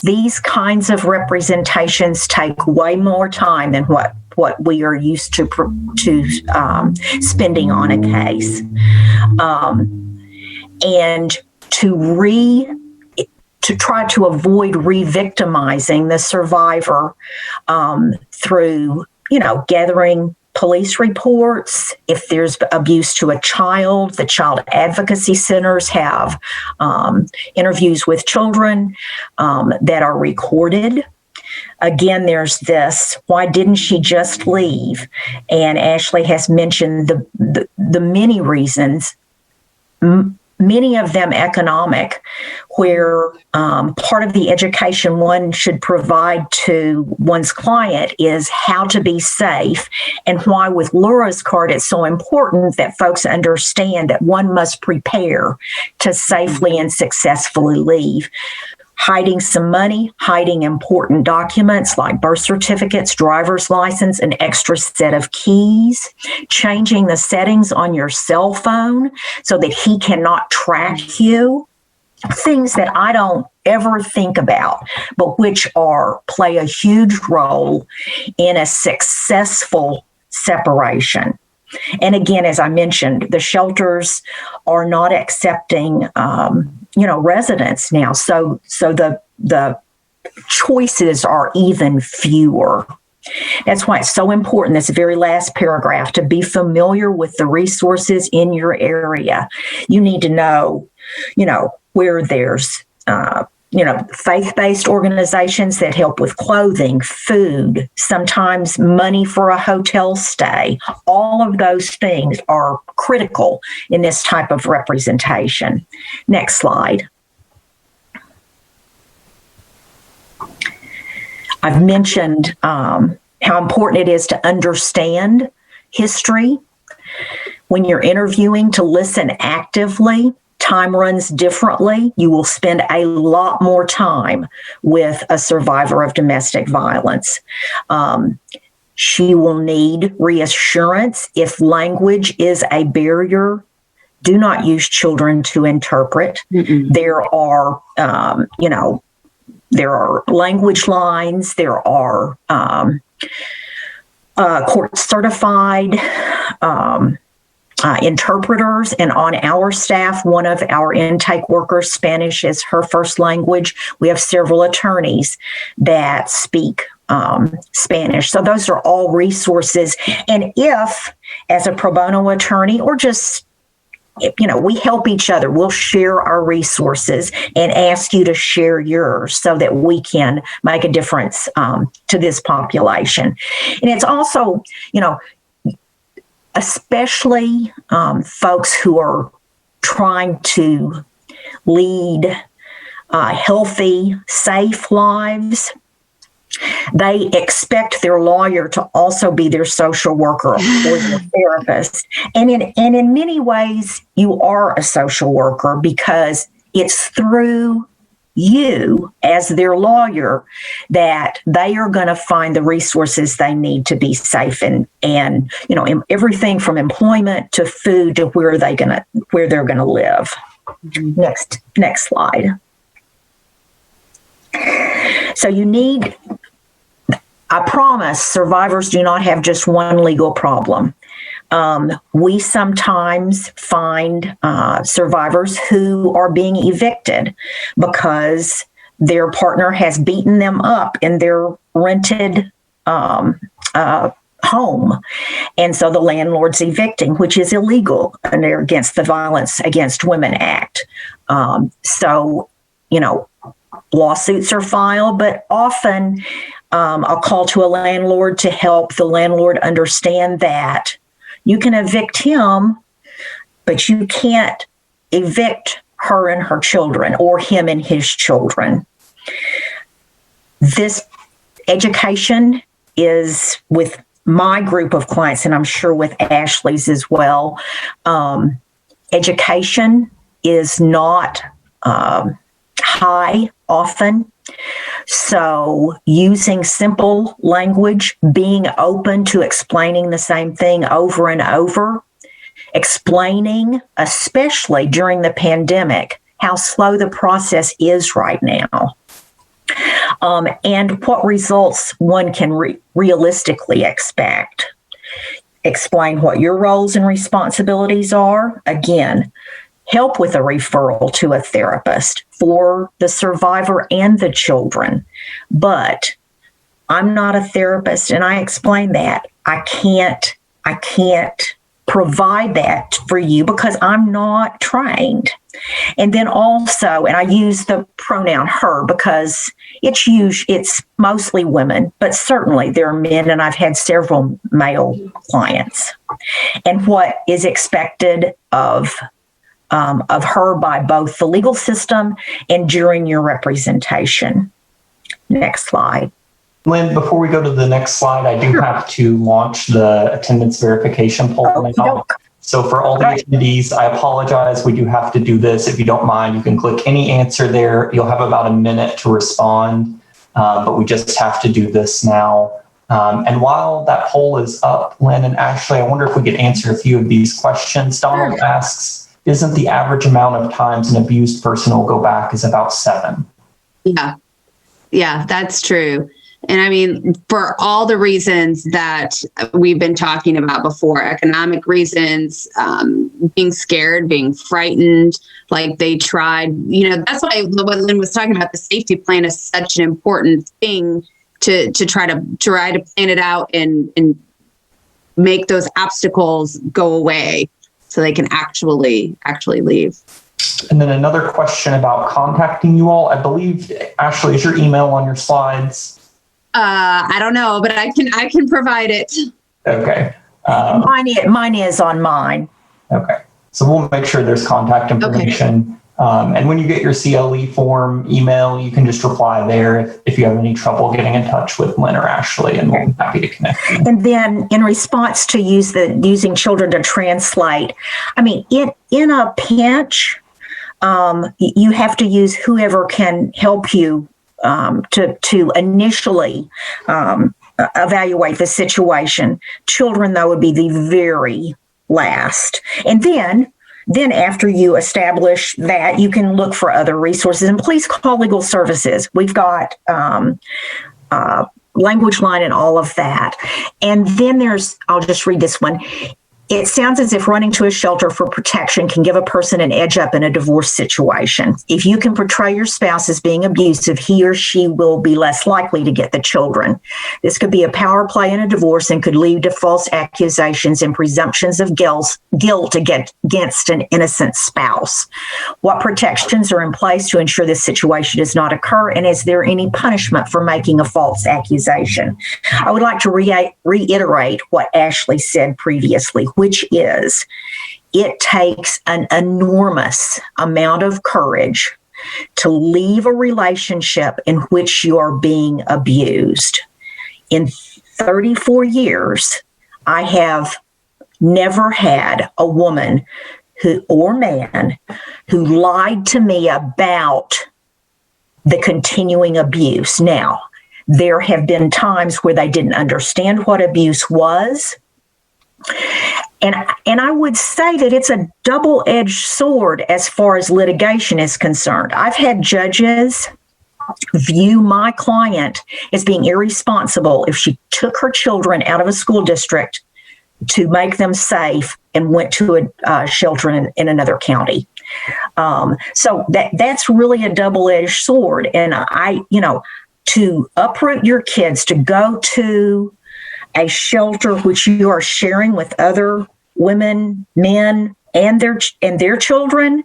these kinds of representations take way more time than what we are used to spending on a case. And to try to avoid re-victimizing the survivor through, gathering police reports. If there's abuse to a child, the child advocacy centers have interviews with children that are recorded. Again, there's this, why didn't she just leave? And Ashley has mentioned the many reasons, many of them economic, where part of the education one should provide to one's client is how to be safe, and why with Laura's card it's so important that folks understand that one must prepare to safely and successfully leave. Hiding some money, hiding important documents like birth certificates, driver's license, an extra set of keys, changing the settings on your cell phone so that he cannot track you. Things that I don't ever think about, but which play a huge role in a successful separation. And again, as I mentioned, the shelters are not accepting residents now. So the choices are even fewer. That's why it's so important, this very last paragraph, to be familiar with the resources in your area. You need to know, where there's, faith-based organizations that help with clothing, food, sometimes money for a hotel stay. All of those things are critical in this type of representation. Next slide. I've mentioned how important it is to understand history. When you're interviewing, to listen actively. Time runs differently. You will spend a lot more time with a survivor of domestic violence. She will need reassurance. If language is a barrier, do not use children to interpret. Mm-mm. There are language lines. There are court certified interpreters, and on our staff, one of our intake workers, Spanish is her first language. We have several attorneys that speak Spanish. So those are all resources. And if, as a pro bono attorney, or just, we help each other, we'll share our resources and ask you to share yours so that we can make a difference to this population. And it's also, especially folks who are trying to lead healthy, safe lives. They expect their lawyer to also be their social worker or their therapist. And in many ways, you are a social worker, because it's through you as their lawyer that they are going to find the resources they need to be safe, and everything from employment to food to where they're going to live. Mm-hmm. Next slide. So I promise survivors do not have just one legal problem. We sometimes find survivors who are being evicted because their partner has beaten them up in their rented home. And so the landlord's evicting, which is illegal under against the Violence Against Women Act. Lawsuits are filed, but often a call to a landlord to help the landlord understand that you can evict him, but you can't evict her and her children or him and his children. This education is with my group of clients, and I'm sure with Ashley's as well. Education is not high often. So using simple language, being open to explaining the same thing over and over, explaining, especially during the pandemic, how slow the process is right now, and what results one can realistically expect. Explain what your roles and responsibilities are. Again, help with a referral to a therapist for the survivor and the children. But I'm not a therapist, and I explain that. I can't provide that for you because I'm not trained. And then also, and I use the pronoun her because it's mostly women, but certainly there are men, and I've had several male clients. And what is expected of her by both the legal system and during your representation. Next slide. Lynn, before we go to the next slide, I do have to launch the attendance verification poll now. So for all the attendees, I apologize. We do have to do this. If you don't mind, you can click any answer there. You'll have about a minute to respond, but we just have to do this now. And while that poll is up, Lynn and Ashley, I wonder if we could answer a few of these questions. Donald asks, isn't the average amount of times an abused person will go back is about 7? Yeah, that's true. And I mean, for all the reasons that we've been talking about before, economic reasons, being scared, being frightened, like they tried, that's why what Lynn was talking about, the safety plan is such an important thing to try to plan it out and make those obstacles go away so they can actually leave. And then another question about contacting you all. I believe, Ashley, is your email on your slides? I don't know, but I can provide it. Okay. Mine is on mine. Okay. So we'll make sure there's contact information. Okay. And when you get your CLE form email, you can just reply there if you have any trouble getting in touch with Lynn or Ashley, and we'll be happy to connect you. And then in response to using children to translate, I mean, in a pinch, you have to use whoever can help you to initially evaluate the situation. Children, though, would be the very last. And then after you establish that, you can look for other resources. And please call legal services. We've got language line and all of that. And then I'll just read this one. It sounds as if running to a shelter for protection can give a person an edge up in a divorce situation. If you can portray your spouse as being abusive, he or she will be less likely to get the children. This could be a power play in a divorce and could lead to false accusations and presumptions of guilt against an innocent spouse. What protections are in place to ensure this situation does not occur? And is there any punishment for making a false accusation? I would like to reiterate what Ashley said previously, which is it takes an enormous amount of courage to leave a relationship in which you are being abused. In 34 years, I have never had a woman or man who lied to me about the continuing abuse. Now, there have been times where they didn't understand what abuse was. And I would say that it's a double-edged sword as far as litigation is concerned. I've had judges view my client as being irresponsible if she took her children out of a school district to make them safe and went to a shelter in another county. So that's really a double-edged sword. And to uproot your kids to go to a shelter which you are sharing with other women, men, and their children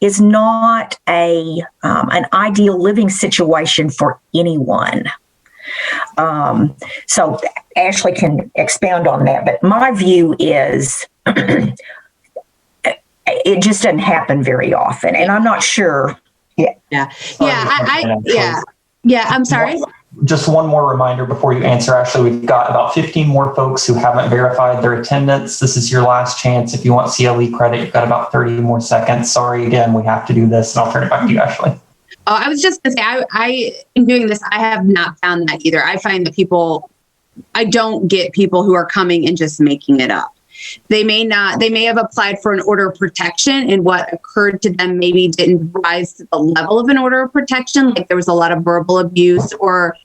is not an ideal living situation for anyone. So Ashley can expound on that, but my view is it just doesn't happen very often. And I'm not sure. I'm sorry. Just one more reminder before you answer, Ashley. We've got about 15 more folks who haven't verified their attendance. This is your last chance. If you want CLE credit, you've got about 30 more seconds. Sorry, again, we have to do this, and I'll turn it back to you, Ashley. Oh, I was just going to say, I in doing this, I have not found that either. I find that I don't get people who are coming and just making it up. They may have applied for an order of protection, and what occurred to them maybe didn't rise to the level of an order of protection. Like there was a lot of verbal abuse or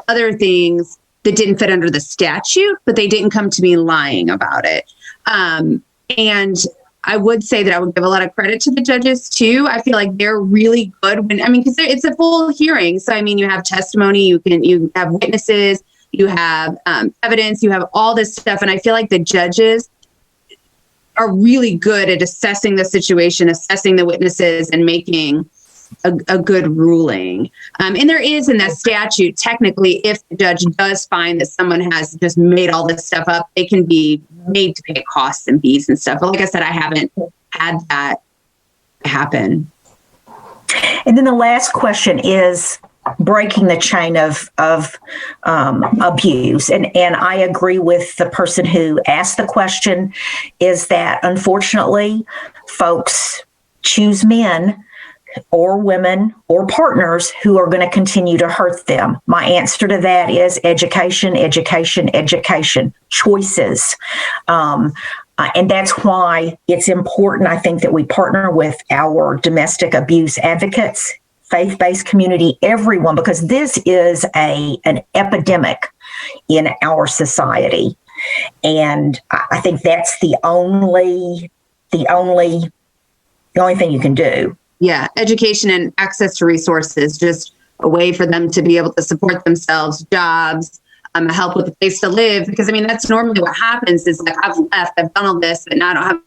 other things that didn't fit under the statute, but they didn't come to me lying about it. And I would say that I would give a lot of credit to the judges too. I feel like they're really good because it's a full hearing. So, you have testimony, you have witnesses, you have evidence, you have all this stuff. And I feel like the judges are really good at assessing the situation, assessing the witnesses, and making a good ruling. And there is in that statute, technically, if the judge does find that someone has just made all this stuff up, they can be made to pay costs and fees and stuff. But like I said, I haven't had that happen. And then the last question is breaking the chain of abuse. And I agree with the person who asked the question, is that unfortunately folks choose men or women or partners who are going to continue to hurt them. My answer to that is education, education, education, choices. And that's why it's important, I think, that we partner with our domestic abuse advocates, faith-based community, everyone, because this is an epidemic in our society. And I think that's the only thing you can do. Yeah, education and access to resources, just a way for them to be able to support themselves, jobs, help with a place to live. Because that's normally what happens is like, I've left, I've done all this, but now I don't have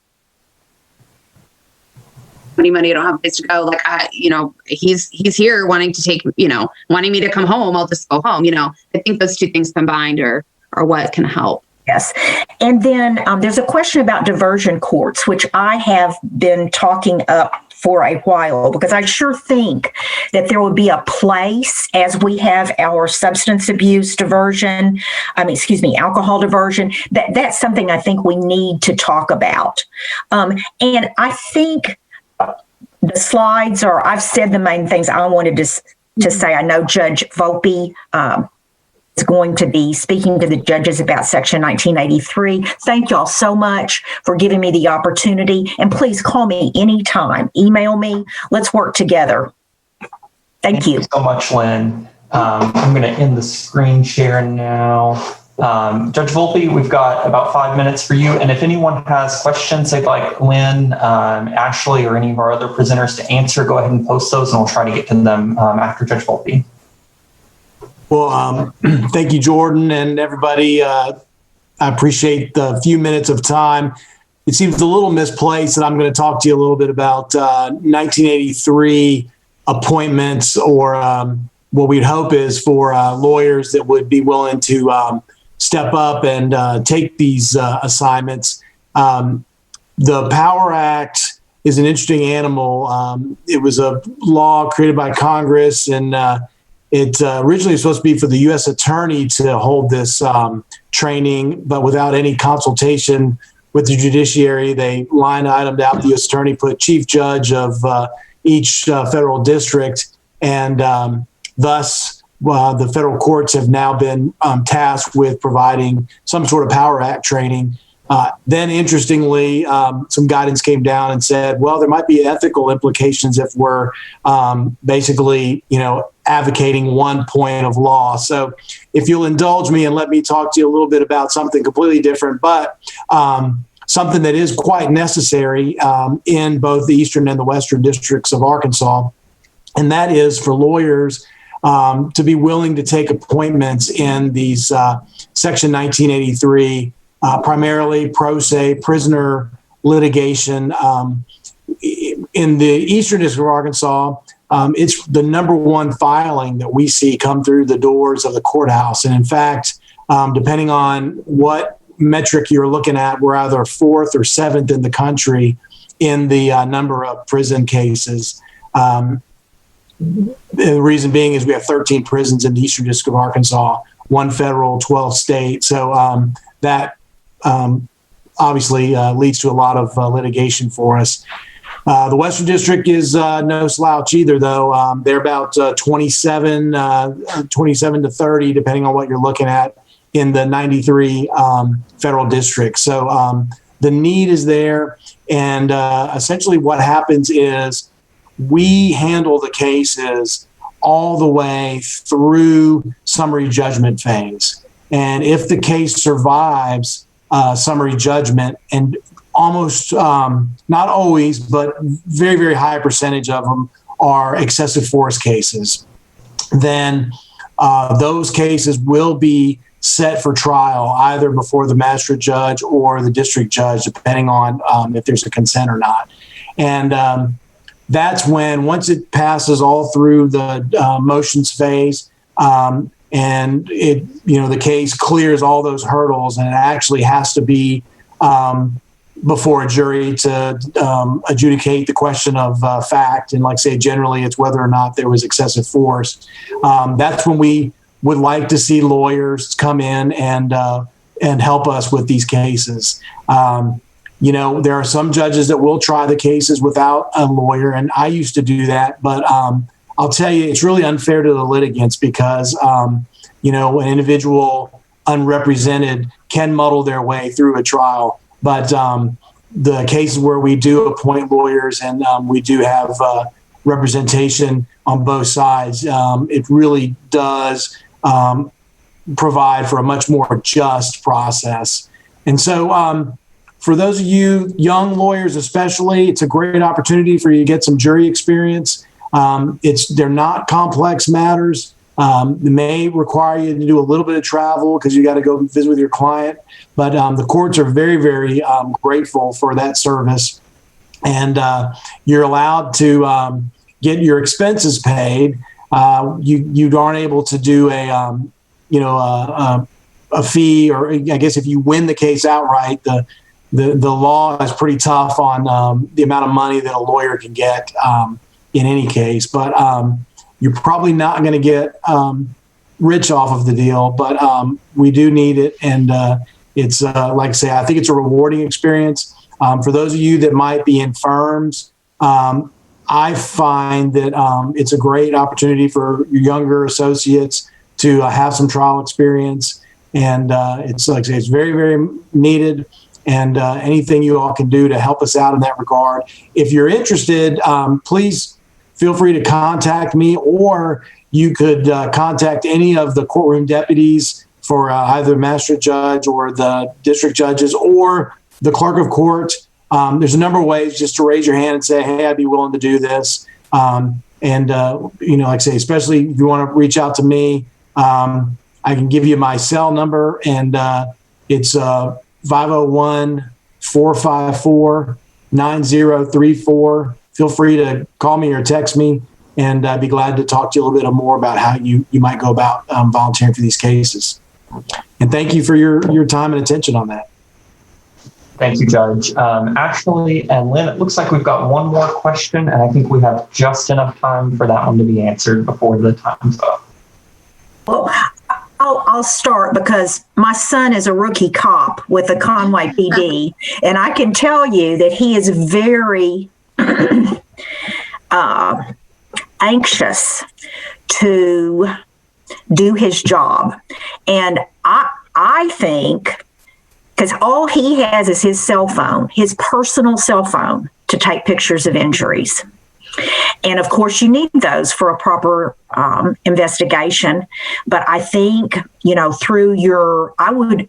any money, I don't have a place to go. Like he's here wanting to take, wanting me to come home, I'll just go home. I think those two things combined are what can help. Yes. And then there's a question about diversion courts, which I have been talking up for a while, because I sure think that there would be a place as we have our substance abuse diversion, alcohol diversion, that's something I think we need to talk about. And I think the slides I've said the main things I wanted to say. I know Judge Volpe is going to be speaking to the judges about Section 1983. Thank y'all so much for giving me the opportunity. And please call me anytime. Email me. Let's work together. Thank you so much, Lynn. I'm going to end the screen share now. Judge Volpe, we've got about 5 minutes for you. And if anyone has questions they'd like Lynn, Ashley, or any of our other presenters to answer, go ahead and post those and we'll try to get to them after Judge Volpe. Well, thank you, Jordan, and everybody. I appreciate the few minutes of time. It seems a little misplaced that I'm going to talk to you a little bit about 1983 appointments, or what we'd hope is for lawyers that would be willing to step up and take these assignments. The Power Act is an interesting animal. It was a law created by Congress, and it originally was supposed to be for the U.S. attorney to hold this training, but without any consultation with the judiciary. They line itemed out the U.S. attorney, put chief judge of each federal district, and thus the federal courts have now been tasked with providing some sort of Power Act training. Then, interestingly, some guidance came down and said, well, there might be ethical implications if we're basically, advocating one point of law. So if you'll indulge me and let me talk to you a little bit about something completely different, but something that is quite necessary in both the Eastern and the Western districts of Arkansas, and that is for lawyers to be willing to take appointments in these Section 1983 primarily pro se prisoner litigation. In the Eastern District of Arkansas, it's the number one filing that we see come through the doors of the courthouse. And in fact, depending on what metric you're looking at, we're either fourth or seventh in the country in the number of prison cases. The reason being is we have 13 prisons in the Eastern District of Arkansas, 1 federal, 12 state. So that obviously leads to a lot of litigation for us. The Western District is no slouch either, though. They're about 27 to 30, depending on what you're looking at, in the 93 federal districts. So the need is there. And essentially what happens is we handle the cases all the way through summary judgment phase. And if the case survives summary judgment, and almost, not always, but very, very high percentage of them are excessive force cases, then those cases will be set for trial either before the magistrate judge or the district judge, depending on if there's a consent or not. And that's when, once it passes all through the motions phase, and it, the case clears all those hurdles, and it actually has to be before a jury to adjudicate the question of fact. And like I say, generally it's whether or not there was excessive force. That's when we would like to see lawyers come in and help us with these cases. There are some judges that will try the cases without a lawyer, and I used to do that. But I'll tell you, it's really unfair to the litigants because, an individual unrepresented can muddle their way through a trial. But the cases where we do appoint lawyers and we do have representation on both sides, it really does provide for a much more just process. And so for those of you young lawyers especially, it's a great opportunity for you to get some jury experience. They're not complex matters. It may require you to do a little bit of travel because you got to go visit with your client. But the courts are very, very grateful for that service. And you're allowed to get your expenses paid. You aren't able to do a fee, or I guess if you win the case outright, the law is pretty tough on the amount of money that a lawyer can get in any case. But you're probably not going to get rich off of the deal, but we do need it. And it's like I say, I think it's a rewarding experience. For those of you that might be in firms, I find that it's a great opportunity for your younger associates to have some trial experience. And it's like I say, it's very, very needed. And anything you all can do to help us out in that regard. If you're interested, please feel free to contact me, or you could contact any of the courtroom deputies for either the magistrate judge or the district judges or the clerk of court. There's a number of ways just to raise your hand and say, hey, I'd be willing to do this. Like I say, especially if you want to reach out to me, I can give you my cell number, and it's 501-454-9034. Feel free to call me or text me, and I'd be glad to talk to you a little bit more about how you might go about volunteering for these cases. And thank you for your time and attention on that. Thank you, Judge. Ashley and Lynn, it looks like we've got one more question, and I think we have just enough time for that one to be answered before the time's up. Well, I'll start because my son is a rookie cop with the Conway PD, and I can tell you that he is very anxious to do his job. And I think, because all he has is his cell phone, his personal cell phone, to take pictures of injuries. And of course, you need those for a proper investigation. But I think, through I would,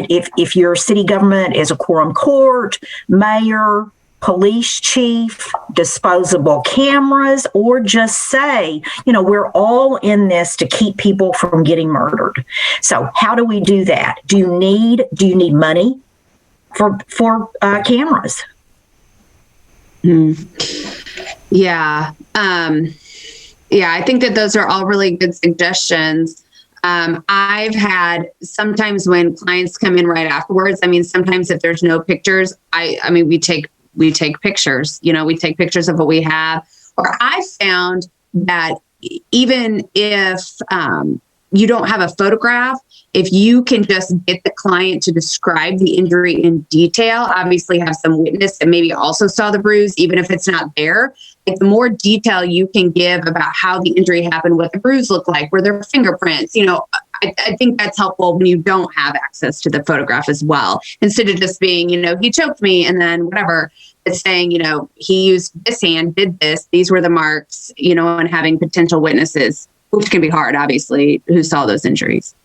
if your city government is a quorum court, mayor, police chief, disposable cameras, or just say, we're all in this to keep people from getting murdered. So how do we do that? Do you need money for cameras? Yeah. I think that those are all really good suggestions. I've had sometimes when clients come in right afterwards, sometimes if there's no pictures, we take we take pictures. We take pictures of what we have. Or I found that even if you don't have a photograph, if you can just get the client to describe the injury in detail, obviously have some witness that maybe also saw the bruise, even if it's not there, like the more detail you can give about how the injury happened, what the bruise looked like, were there fingerprints, I think that's helpful when you don't have access to the photograph as well. Instead of just being, he choked me and then whatever, it's saying, he used this hand, did this, these were the marks, and having potential witnesses, which can be hard, obviously, who saw those injuries.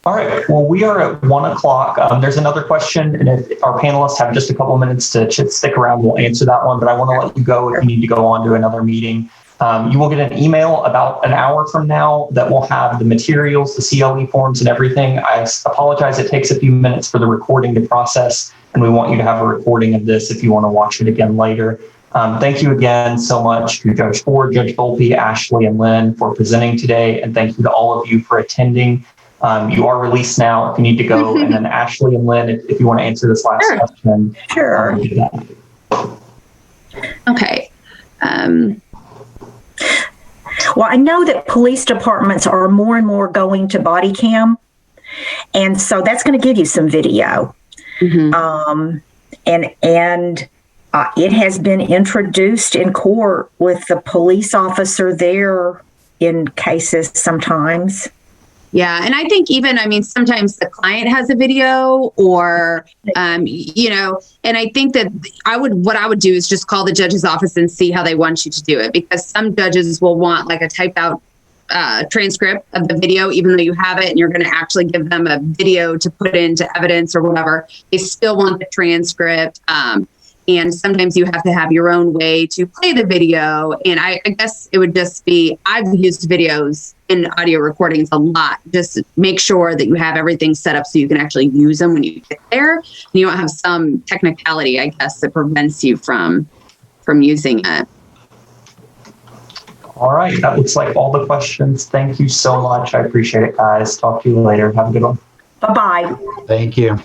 All right. Well, we are at 1:00. There's another question, and if our panelists have just a couple minutes to stick around, we'll answer that one. But I want to let you go if you need to go on to another meeting. You will get an email about an hour from now that will have the materials, the CLE forms, and everything. I apologize. It takes a few minutes for the recording to process, and we want you to have a recording of this if you want to watch it again later. Thank you again so much to Judge Ford, Judge Volpe, Ashley, and Lynn for presenting today. And thank you to all of you for attending. You are released now if you need to go. And then Ashley and Lynn, if you want to answer this last question. Sure. Okay. Well, I know that police departments are more and more going to body cam. And so that's going to give you some video. Mm-hmm. And it has been introduced in court with the police officer there in cases sometimes. Yeah. And I think sometimes the client has a video or, and I think that what I would do is just call the judge's office and see how they want you to do it, because some judges will want like a typed out transcript of the video, even though you have it and you're going to actually give them a video to put into evidence or whatever. They still want the transcript. And sometimes you have to have your own way to play the video. And I guess it would just be, I've used videos in audio recordings a lot. Just make sure that you have everything set up so you can actually use them when you get there. And you don't have some technicality, I guess, that prevents you from using it. All right. That looks like all the questions. Thank you so much. I appreciate it, guys. Talk to you later. Have a good one. Bye-bye. Thank you.